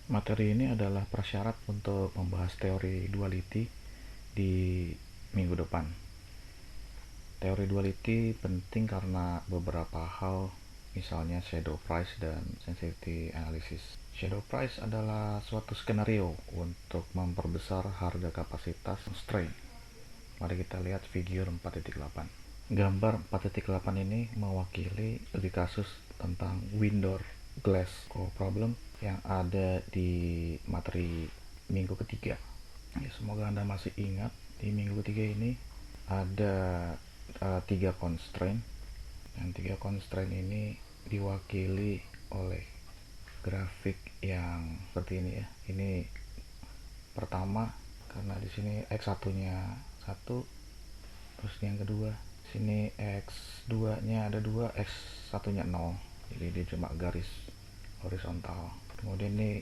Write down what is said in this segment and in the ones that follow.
Materi ini adalah prasyarat untuk membahas teori duality di minggu depan. Teori duality penting karena beberapa hal, misalnya shadow price dan sensitivity analysis. Shadow price adalah suatu skenario untuk memperbesar harga kapasitas constraint. Mari kita lihat figure 4.8. Gambar 4.8 ini mewakili studi kasus tentang window glass problem yang ada di materi minggu ketiga. Ya, semoga Anda masih ingat, di minggu ketiga ini ada 3 constraint. Dan 3 constraint ini diwakili oleh grafik yang seperti ini ya. Ini pertama, karena di sini X1-nya 1, terus yang kedua sini X2-nya ada 2, X1-nya 0. Jadi dia cuma garis horizontal. Kemudian ini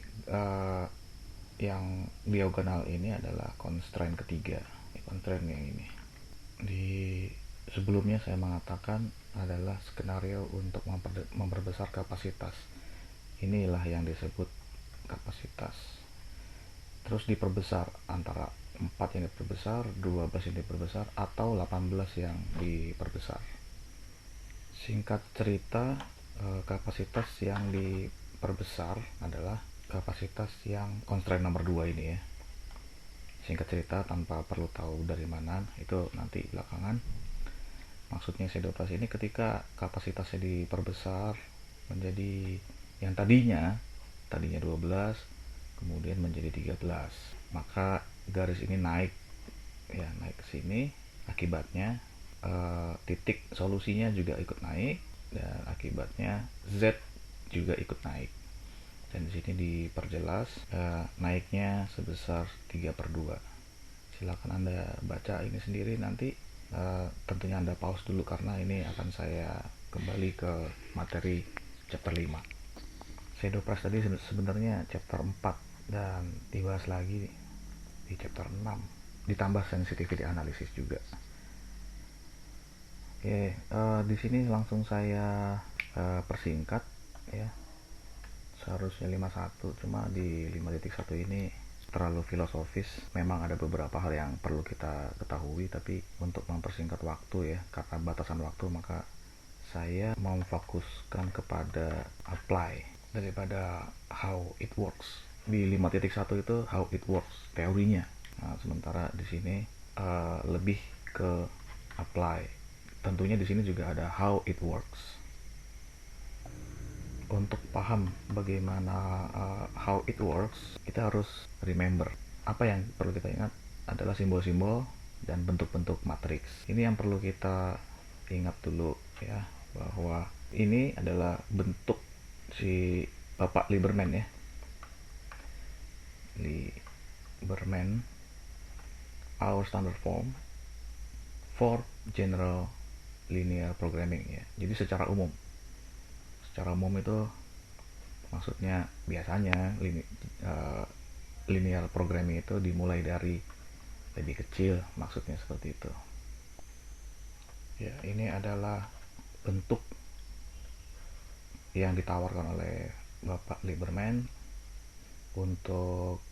yang diagonal ini adalah constraint ketiga. Constraint yang ini. Di sebelumnya saya mengatakan adalah skenario untuk memperbesar kapasitas. Inilah yang disebut kapasitas. Terus diperbesar antara 4 yang diperbesar, 12 yang diperbesar, atau 18 yang diperbesar. Singkat cerita, kapasitas yang diperbesar adalah kapasitas yang constraint nomor 2 ini ya. Singkat cerita, tanpa perlu tahu dari mana, itu nanti belakangan. Maksudnya shadow price ini ketika kapasitasnya diperbesar menjadi yang tadinya 12, kemudian menjadi 13. Maka garis ini naik ya, naik ke sini. Akibatnya titik solusinya juga ikut naik, dan akibatnya Z juga ikut naik. Dan di sini diperjelas naiknya sebesar 3/2. Silakan Anda baca ini sendiri nanti. Tentunya Anda pause dulu karena ini akan saya kembali ke materi chapter 5. Shadow price tadi sebenarnya chapter 4 dan dibahas lagi di chapter 6, ditambah sensitivity analysis juga. Oke, di sini langsung saya persingkat ya. Seharusnya 51, cuma di 5.1 ini terlalu filosofis. Memang ada beberapa hal yang perlu kita ketahui, tapi untuk mempersingkat waktu ya, karena batasan waktu, maka saya memfokuskan kepada apply daripada how it works. Di 5.1 itu how it works, teorinya. Nah, sementara di sini lebih ke apply. Tentunya di sini juga ada how it works. Untuk paham bagaimana how it works, kita harus remember. Apa yang perlu kita ingat adalah simbol-simbol dan bentuk-bentuk matriks. Ini yang perlu kita ingat dulu ya, bahwa ini adalah bentuk si Bapak Lieberman ya. Lieberman, our standard form for general linear programming ya. Jadi secara umum itu maksudnya biasanya linear programming itu dimulai dari lebih kecil, maksudnya seperti itu ya. Ini adalah bentuk yang ditawarkan oleh Bapak Lieberman untuk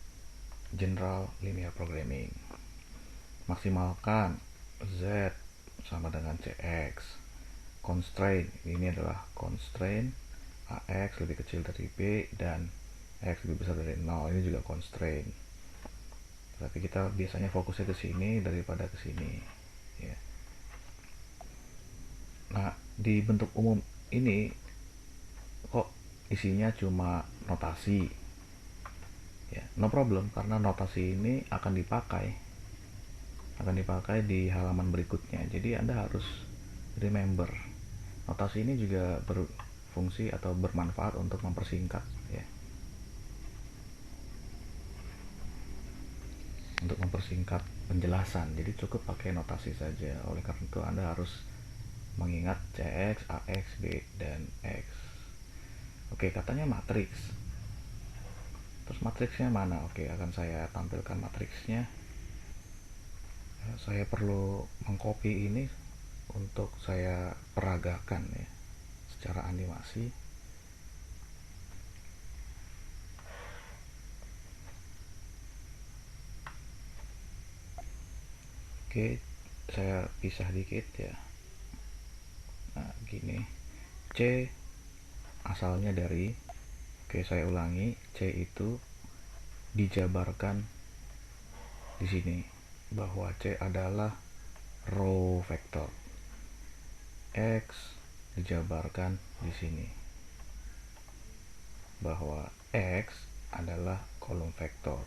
general linear programming. Maksimalkan Z sama dengan CX. Constraint, ini adalah constraint AX lebih kecil dari B dan X lebih besar dari 0. Ini juga constraint. Tapi kita biasanya fokusnya ke sini daripada ke sini ya. Nah, di bentuk umum ini kok isinya cuma notasi ya. No problem, karena notasi ini akan dipakai di halaman berikutnya. Jadi Anda harus remember, notasi ini juga berfungsi atau bermanfaat untuk mempersingkat ya, untuk mempersingkat penjelasan. Jadi cukup pakai notasi saja. Oleh karena itu Anda harus mengingat CX, AX, B, dan X. Oke, katanya matriks. Terus matriksnya mana? Oke, akan saya tampilkan matriksnya. Saya perlu mengcopy ini untuk saya peragakan ya secara animasi. Oke, saya pisah dikit ya. Nah, gini. C asalnya dari, oke saya ulangi, C itu dijabarkan di sini bahwa C adalah row vector. X dijabarkan di sini bahwa X adalah kolom vektor.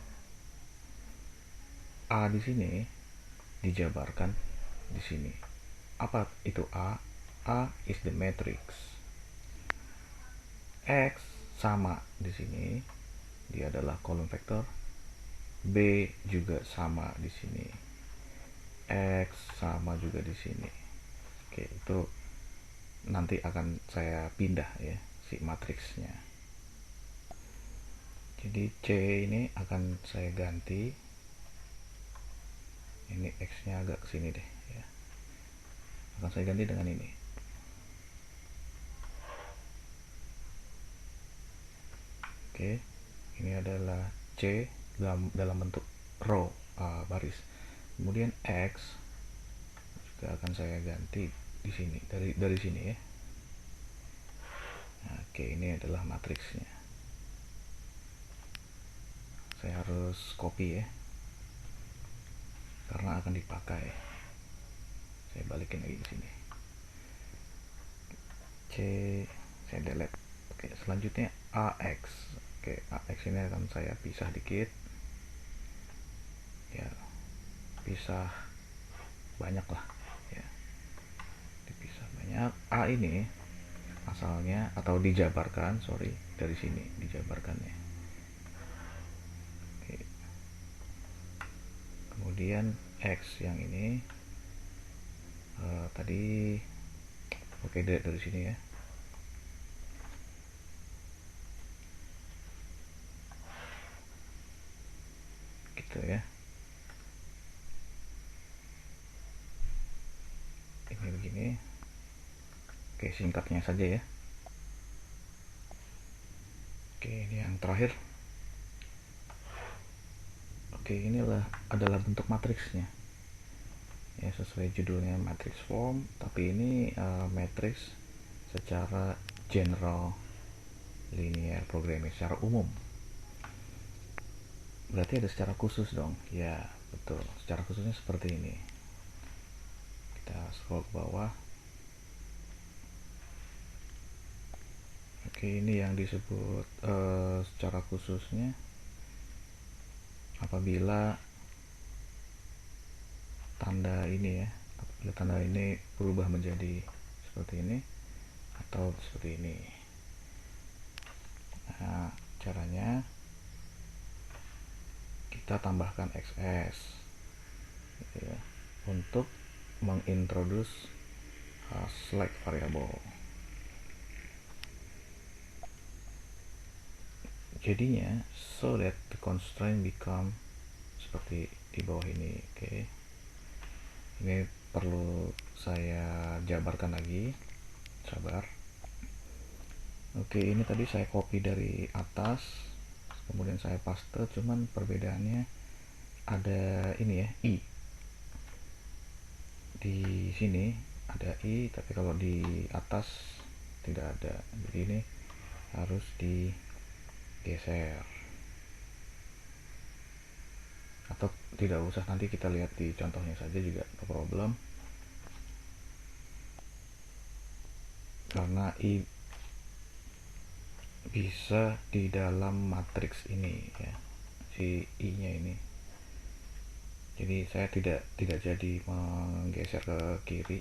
A di sini dijabarkan di sini. Apa itu A? A is the matrix. X sama di sini, dia adalah kolom vektor. B juga sama di sini. X sama juga di sini. Oke, itu nanti akan saya pindah ya si matriksnya. Jadi C ini akan saya ganti. Ini X-nya agak kesini deh ya. Akan saya ganti dengan ini. Oke, ini adalah C dalam bentuk row, baris. Kemudian X juga akan saya ganti di sini, dari sini ya. Nah, oke, ini adalah matriksnya. Saya harus copy ya, karena akan dipakai. Saya balikin lagi ke sini. C, saya delete. Oke, selanjutnya AX. Oke, AX ini akan saya pisah dikit. Ya, pisah banyak lah ya. Dipisah banyak. A ini asalnya atau dijabarkan, dari sini dijabarkannya. Oke. Kemudian X yang ini tadi oke, dari sini ya. Gitu ya. Ini begini. Oke, singkatnya saja ya. Oke, ini yang terakhir. Oke, inilah adalah bentuk matriksnya. Ya, sesuai judulnya matrix form, tapi ini matrix secara general linear programming, secara umum. Berarti ada secara khusus dong. Ya, betul. Secara khususnya seperti ini. Kita scroll ke bawah. Oke, ini yang disebut secara khususnya apabila tanda ini ya, apabila tanda ini berubah menjadi seperti ini atau seperti ini. Nah, caranya kita tambahkan XS gitu ya, untuk mengintroduce select variable. Jadinya so that the constraint become seperti di bawah ini. Oke. Ini perlu saya jabarkan lagi. Sabar. Oke, ini tadi saya copy dari atas, kemudian saya paste, cuman perbedaannya ada ini ya, I. Di sini ada I, tapi kalau di atas tidak ada. Jadi ini harus digeser. Atau tidak usah, nanti kita lihat di contohnya saja juga, no problem. Karena I bisa di dalam matriks ini ya, si I nya ini. Jadi saya tidak jadi menggeser ke kiri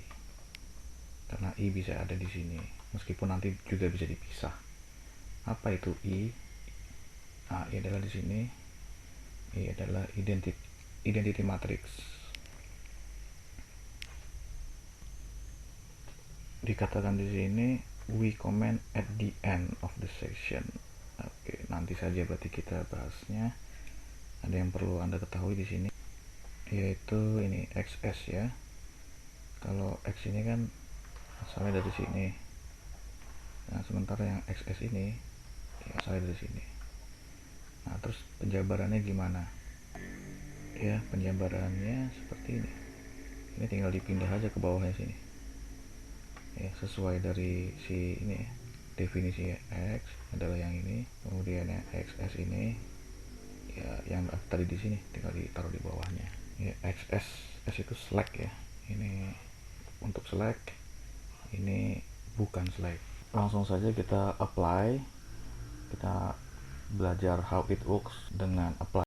karena I bisa ada di sini, meskipun nanti juga bisa dipisah. Apa itu I? Nah, I adalah di sini. I adalah identity matrix. Dikatakan di sini we comment at the end of the session. Oke, nanti saja berarti kita bahasnya. Ada yang perlu Anda ketahui di sini, yaitu ini XS ya. Kalau X ini kan asalnya dari sini. Nah, sementara yang XS ini ya asalnya dari sini. Nah, terus penjabarannya gimana? Ya, penjabarannya seperti ini. Ini tinggal dipindah aja ke bawahnya sini ya, sesuai dari si ini ya, definisi X adalah yang ini, kemudian yang XS ini ya yang tadi di sini tinggal ditaruh di bawahnya ya. XS S itu slack ya, ini untuk slack, ini bukan slack. Langsung saja kita apply, kita belajar how it works dengan apply.